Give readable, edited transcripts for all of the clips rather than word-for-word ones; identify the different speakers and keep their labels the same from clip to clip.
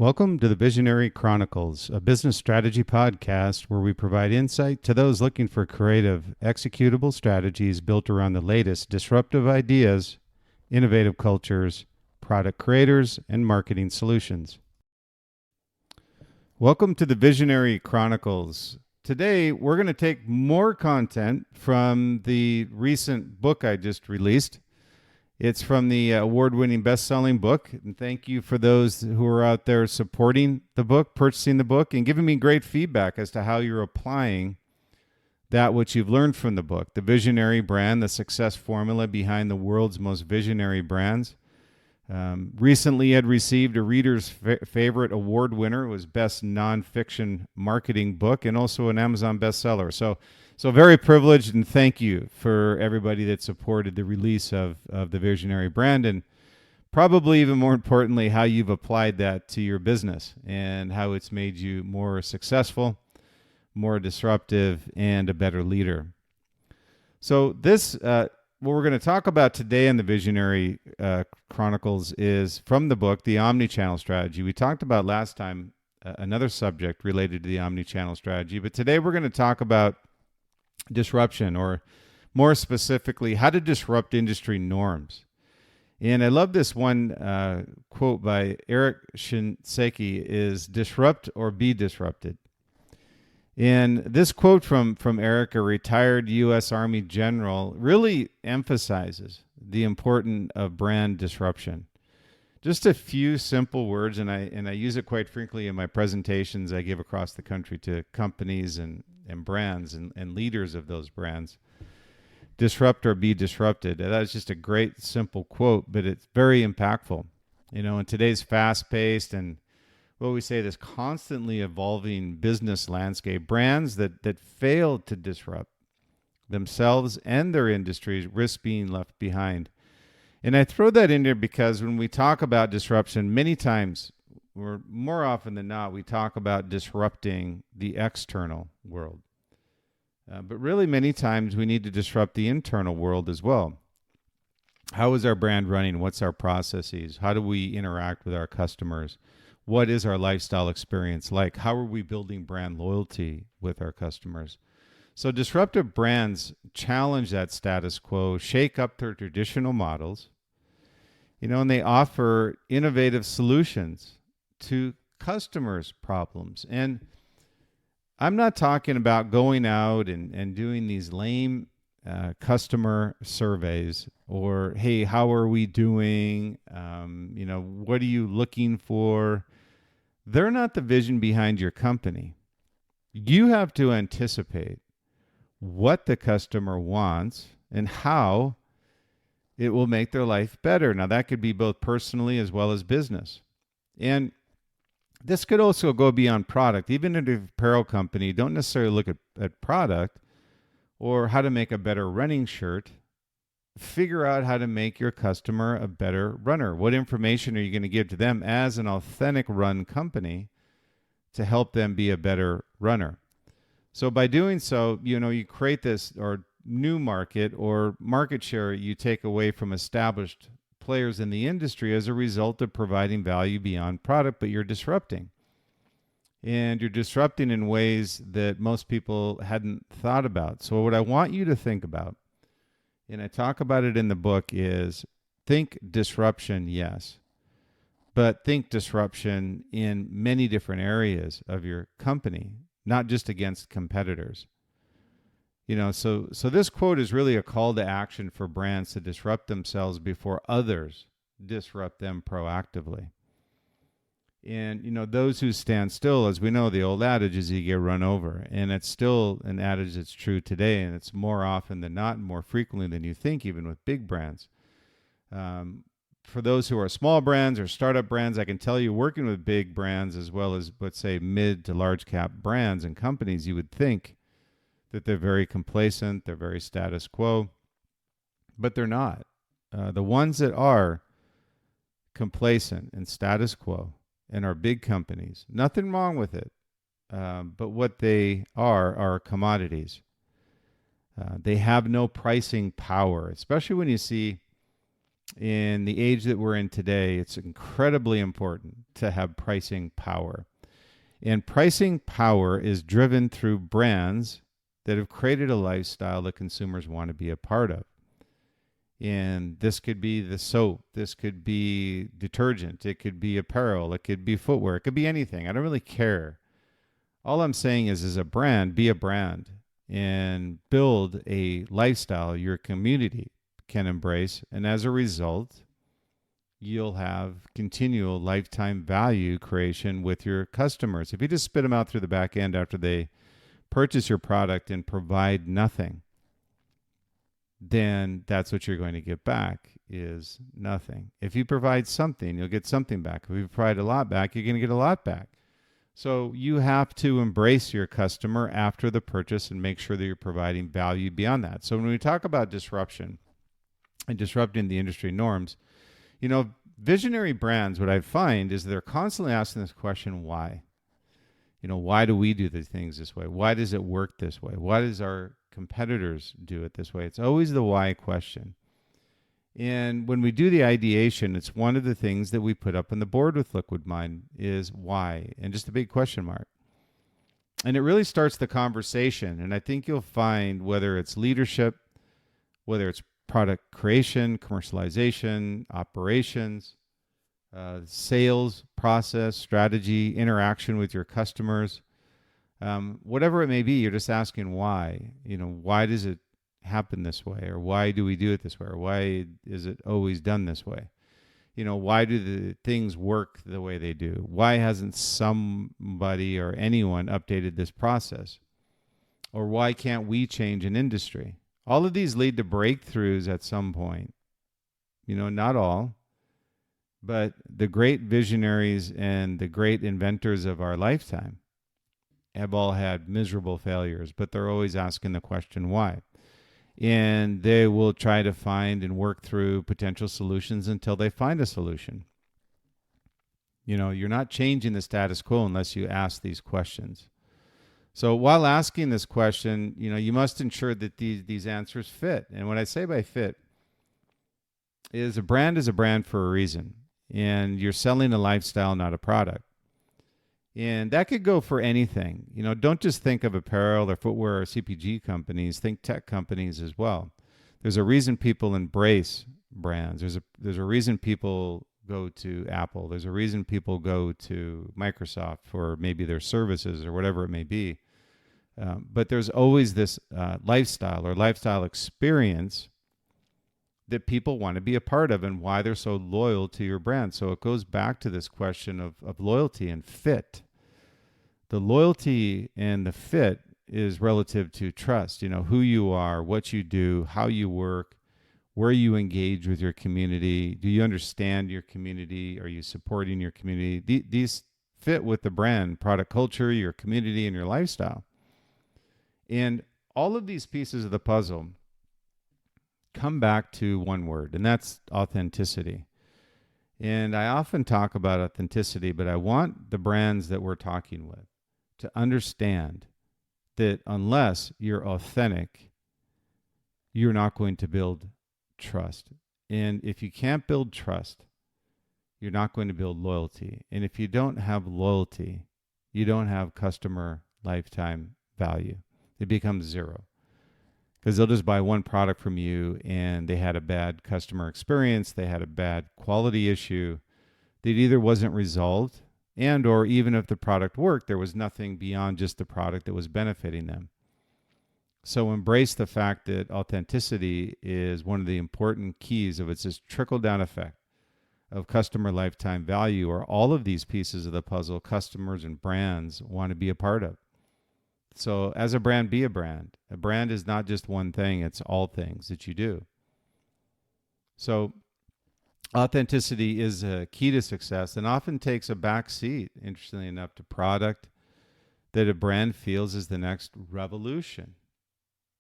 Speaker 1: Welcome to the Visionary Chronicles, a business strategy podcast where we provide insight to those looking for creative, executable strategies built around the latest disruptive ideas, innovative cultures, product creators, and marketing solutions. Welcome to the Visionary Chronicles. Today, we're going to take more content from the recent book I just released. It's from the award-winning best-selling book. And thank you for those who are out there supporting the book, purchasing the book, and giving me great feedback as to how you're applying that which you've learned from the book. The Visionary Brand, the success formula behind the world's most visionary brands. Recently had received a reader's favorite award winner. It was Best Nonfiction Marketing Book and also an Amazon bestseller. So very privileged, and thank you for everybody that supported the release of the Visionary Brand, and probably even more importantly, how you've applied that to your business and how it's made you more successful, more disruptive, and a better leader. So this, what we're going to talk about today in the Visionary Chronicles is from the book, The Omni-Channel Strategy. We talked about last time another subject related to the Omni-Channel Strategy, but today we're going to talk about disruption, or more specifically, how to disrupt industry norms. And I love this one quote by Eric Shinseki is disrupt or be disrupted. And this quote from Eric, a retired U.S. Army general, really emphasizes the importance of brand disruption. Just a few simple words, and I use it quite frequently in my presentations I give across the country to companies and brands and leaders of those brands. Disrupt or be disrupted. That's just a great, simple quote, but it's very impactful. You know, in today's fast-paced and what we say, this constantly evolving business landscape, brands that fail to disrupt themselves and their industries risk being left behind. And I throw that in there because when we talk about disruption, many times, or more often than not, we talk about disrupting the external world. But really, many times, we need to disrupt the internal world as well. How is our brand running? What's our processes? How do we interact with our customers? What is our lifestyle experience like? How are we building brand loyalty with our customers? So disruptive brands challenge that status quo, shake up their traditional models, and they offer innovative solutions to customers' problems. And I'm not talking about going out and doing these lame customer surveys or, hey, how are we doing? What are you looking for? They're not the vision behind your company. You have to anticipate what the customer wants and how it will make their life better. Now, that could be both personally as well as business. And this could also go beyond product. Even if an apparel company, don't necessarily look at product or how to make a better running shirt. Figure out how to make your customer a better runner. What information are you going to give to them as an authentic run company to help them be a better runner? So by doing so, you create this or new market or market share you take away from established players in the industry as a result of providing value beyond product, but you're disrupting. And you're disrupting in ways that most people hadn't thought about. So what I want you to think about, and I talk about it in the book, is think disruption, yes, but think disruption in many different areas of your company, not just against competitors. So this quote is really a call to action for brands to disrupt themselves before others disrupt them proactively. And, those who stand still, as we know, the old adage is you get run over. And it's still an adage that's true today, and it's more often than not, and more frequently than you think, even with big brands. For those who are small brands or startup brands, I can tell you, working with big brands as well as, let's say, mid to large cap brands and companies, you would think that they're very complacent, they're very status quo, but they're not. The ones that are complacent and status quo and are big companies, nothing wrong with it, but what they are commodities. They have no pricing power, especially when you see In the age that we're in today, it's incredibly important to have pricing power. And pricing power is driven through brands that have created a lifestyle that consumers want to be a part of. And this could be the soap, this could be detergent, it could be apparel, it could be footwear, it could be anything. I don't really care. All I'm saying is, as a brand, be a brand and build a lifestyle your community can embrace. And as a result, you'll have continual lifetime value creation with your customers. If you just spit them out through the back end after they purchase your product and provide nothing, then that's what you're going to get back, is nothing. If you provide something, you'll get something back. If you provide a lot back, you're going to get a lot back. So you have to embrace your customer after the purchase and make sure that you're providing value beyond that. So when we talk about disruption and disrupting the industry norms, visionary brands, what I find is they're constantly asking this question, why? Why do we do the things this way? Why does it work this way? Why does our competitors do it this way? It's always the why question. And when we do the ideation, it's one of the things that we put up on the board with Liquid Mind is why, and just a big question mark. And it really starts the conversation. And I think you'll find, whether it's leadership, whether it's product creation, commercialization, operations, sales process, strategy, interaction with your customers, whatever it may be, you're just asking why. Why does it happen this way? Or why do we do it this way? Or why is it always done this way? Why do the things work the way they do? Why hasn't somebody or anyone updated this process? Or why can't we change an industry? All of these lead to breakthroughs at some point. Not all, but the great visionaries and the great inventors of our lifetime have all had miserable failures, but they're always asking the question, why? And they will try to find and work through potential solutions until they find a solution. You're not changing the status quo unless you ask these questions. So while asking this question, you must ensure that these answers fit. And what I say by fit is a brand for a reason. And you're selling a lifestyle, not a product. And that could go for anything. Don't just think of apparel or footwear or CPG companies. Think tech companies as well. There's a reason people embrace brands. There's a reason people go to Apple. There's a reason people go to Microsoft for maybe their services or whatever it may be. But there's always this lifestyle or lifestyle experience that people want to be a part of, and why they're so loyal to your brand. So it goes back to this question of loyalty and fit. The loyalty and the fit is relative to trust. Who you are, what you do, how you work, where you engage with your community. Do you understand your community? Are you supporting your community? These fit with the brand, product culture, your community, and your lifestyle. And all of these pieces of the puzzle come back to one word, and that's authenticity. And I often talk about authenticity, but I want the brands that we're talking with to understand that unless you're authentic, you're not going to build trust. And if you can't build trust, you're not going to build loyalty. And if you don't have loyalty, you don't have customer lifetime value. It becomes zero. Because they'll just buy one product from you and they had a bad customer experience, they had a bad quality issue that either wasn't resolved, and or even if the product worked, there was nothing beyond just the product that was benefiting them. So embrace the fact that authenticity is one of the important keys of it's this trickle-down effect of customer lifetime value, or all of these pieces of the puzzle customers and brands want to be a part of. So as a brand, be a brand. A brand is not just one thing, it's all things that you do. So authenticity is a key to success and often takes a back seat, interestingly enough, to product that a brand feels is the next revolution.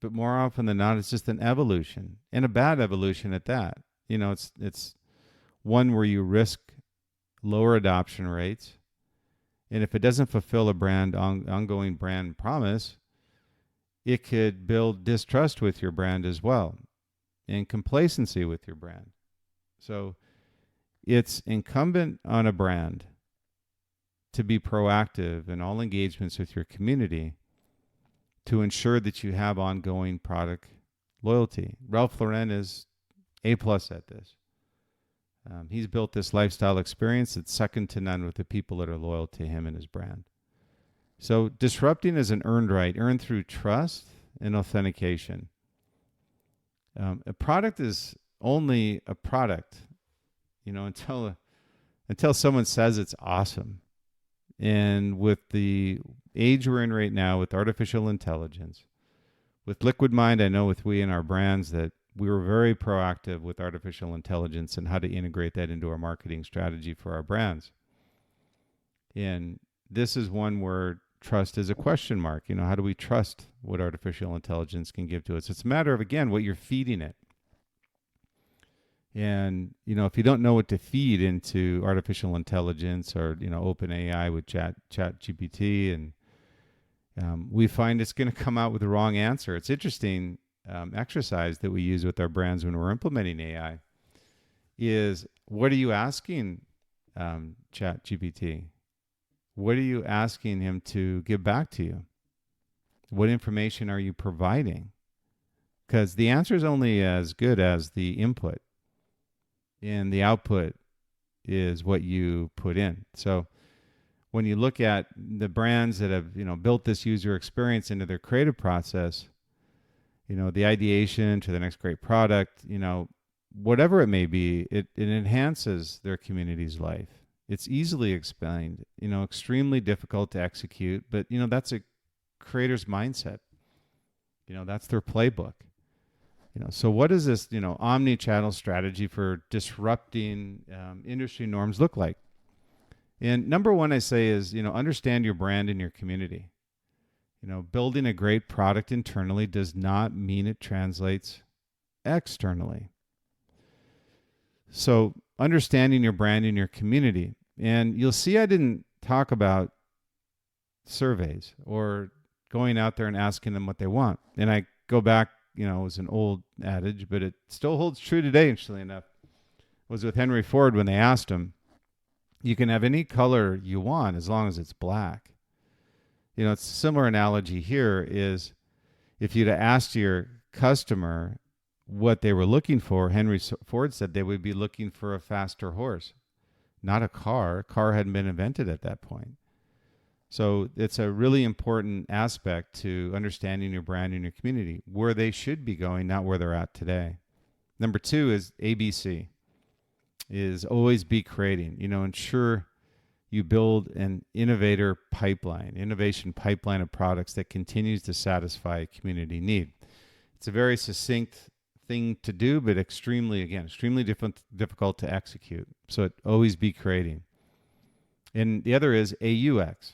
Speaker 1: But more often than not, it's just an evolution, and a bad evolution at that. It's one where you risk lower adoption rates. And if it doesn't fulfill a ongoing brand promise, it could build distrust with your brand as well, and complacency with your brand. So it's incumbent on a brand to be proactive in all engagements with your community to ensure that you have ongoing product loyalty. Ralph Lauren is A+ at this. He's built this lifestyle experience that's second to none with the people that are loyal to him and his brand. So disrupting is an earned right, earned through trust and authentication. A product is only a product, until someone says it's awesome. And with the age we're in right now, with artificial intelligence, with Liquid Mind, I know with we and our brands that we were very proactive with artificial intelligence and how to integrate that into our marketing strategy for our brands. And this is one where trust is a question mark. How do we trust what artificial intelligence can give to us? It's a matter of, again, what you're feeding it. And, if you don't know what to feed into artificial intelligence or, OpenAI with chat GPT, and we find it's going to come out with the wrong answer. It's interesting exercise that we use with our brands when we're implementing AI is, what are you asking chat GPT? What are you asking him to give back to you? What information are you providing? Because the answer is only as good as the input, and the output is what you put in. So when you look at the brands that have, built this user experience into their creative process, the ideation to the next great product, whatever it may be, it enhances their community's life. It's easily explained, extremely difficult to execute, but, that's a creator's mindset. That's their playbook. So what does this, omni-channel strategy for disrupting industry norms look like? And number one, I say is, understand your brand and your community. Building a great product internally does not mean it translates externally. So understanding your brand and your community. And you'll see I didn't talk about surveys or going out there and asking them what they want. And I go back, it was an old adage, but it still holds true today, interestingly enough. It was with Henry Ford when they asked him, you can have any color you want as long as it's black. It's a similar analogy here is if you'd have asked your customer what they were looking for, Henry Ford said they would be looking for a faster horse, not a car. A car hadn't been invented at that point. So it's a really important aspect to understanding your brand and your community, where they should be going, not where they're at today. Number two is ABC, is always be creating. Ensure you build an innovation pipeline of products that continues to satisfy a community need. It's a very succinct thing to do, but extremely difficult to execute. So always be creating. And the other is AUX.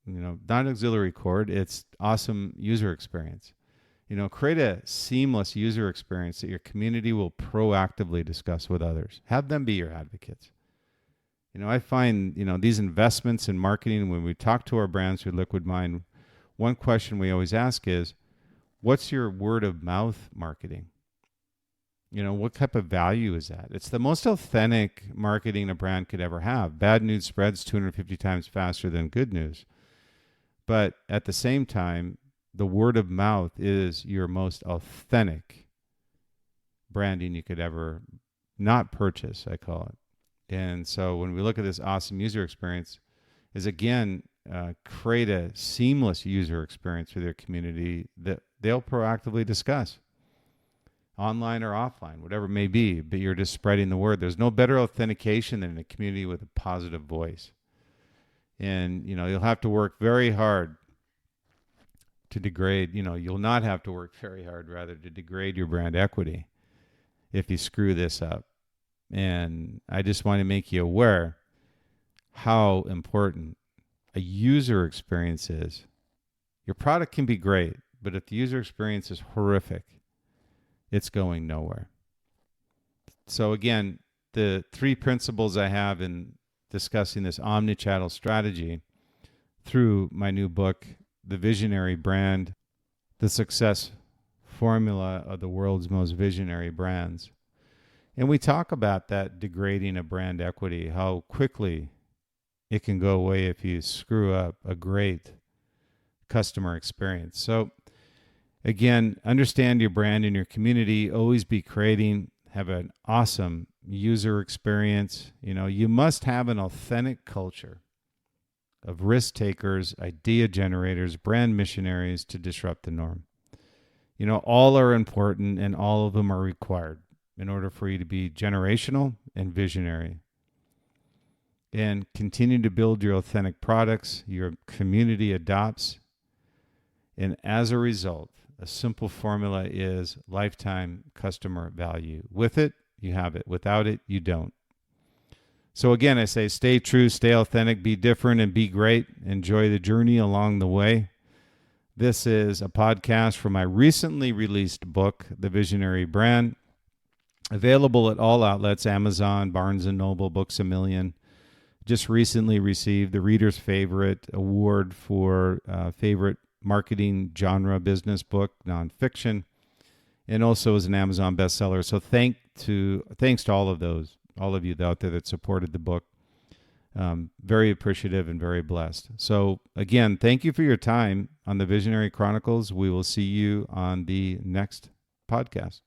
Speaker 1: Not auxiliary cord, it's awesome user experience. Create a seamless user experience that your community will proactively discuss with others. Have them be your advocates. I find, these investments in marketing, when we talk to our brands through Liquid Mind, one question we always ask is, what's your word of mouth marketing? What type of value is that? It's the most authentic marketing a brand could ever have. Bad news spreads 250 times faster than good news. But at the same time, the word of mouth is your most authentic branding you could ever not purchase, I call it. And so when we look at this awesome user experience, is again, create a seamless user experience for their community that they'll proactively discuss, online or offline, whatever it may be, but you're just spreading the word. There's no better authentication than a community with a positive voice. And, you'll have to work very hard to degrade, you'll not have to work very hard, rather, to degrade your brand equity if you screw this up. And I just want to make you aware how important a user experience is. Your product can be great, but if the user experience is horrific, it's going nowhere. So again, the three principles I have in discussing this omni-channel strategy through my new book, The Visionary Brand, the Success Formula of the World's Most Visionary Brands. And we talk about that degrading of brand equity, how quickly it can go away if you screw up a great customer experience. So again, understand your brand and your community. Always be creating, have an awesome user experience. You must have an authentic culture of risk takers, idea generators, brand missionaries to disrupt the norm. All are important and all of them are required in order for you to be generational and visionary. And continue to build your authentic products, your community adopts. And as a result, a simple formula is lifetime customer value. With it, you have it. Without it, you don't. So again, I say stay true, stay authentic, be different, and be great. Enjoy the journey along the way. This is a podcast from my recently released book, The Visionary Brand, available at all outlets, Amazon, Barnes & Noble, Books A Million. Just recently received the Reader's Favorite Award for favorite marketing genre business book, nonfiction, and also is an Amazon bestseller. So thanks to all of you out there that supported the book. Very appreciative and very blessed. So again, thank you for your time on the Visionary Chronicles. We will see you on the next podcast.